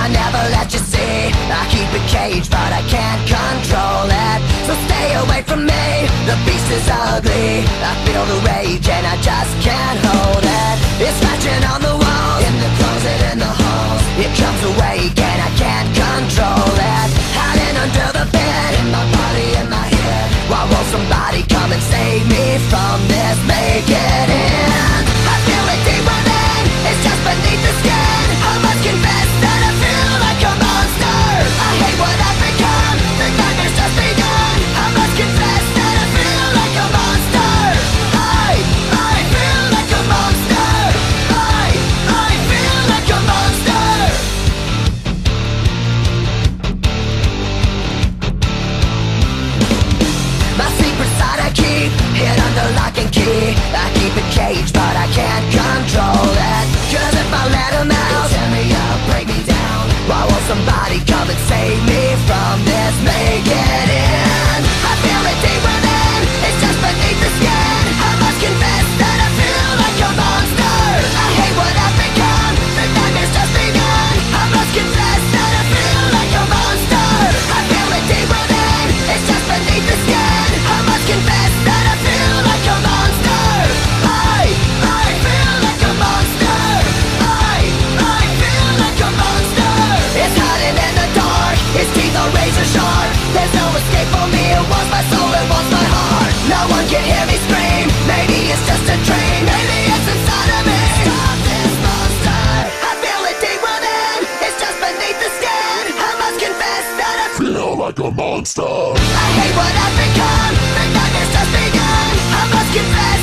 I never let you see. I keep it caged, but I can't control it. So stay away from me, the beast is ugly. I feel the rage and I just can't hold it. It's scratching on the walls, in the closet, in the halls. It comes awake and I can't control it. Hiding under the bed, in my body, in my head. Why won't somebody come and save me from this? Make it in. I feel it deep within, it's just beneath the skin. I must confess that I feel like a monster. I hate what I've become, the nightmare's just begun. I must confess that I feel like a monster. I feel like a monster. I feel like a monster. My secret side I keep hid under lock and key. I keep it caged, but I can't control it. Cause if I let him out, tear me up, break me down. Why won't somebody come and save me from this? Make it in. I feel it deep within, it's just beneath the skin. I must confess that I feel like a monster. I hate what I've become, the nightmare's just begun. I must confess that I feel like a monster. I feel it deep within, it's just beneath the skin. I must confess that I feel like a monster. I feel like a monster. I feel like a monster. It's hiding in the dark, its teeth are razor sharp. There's no escape for me, it wants my soul, it wants my heart. No one can hear me scream, maybe it's just a dream. Maybe it's inside of me. Stop this monster. I feel it deep within, it's just beneath the skin. I must confess that I feel like a monster. I hate what I've become, the nightmare's just begun. I must confess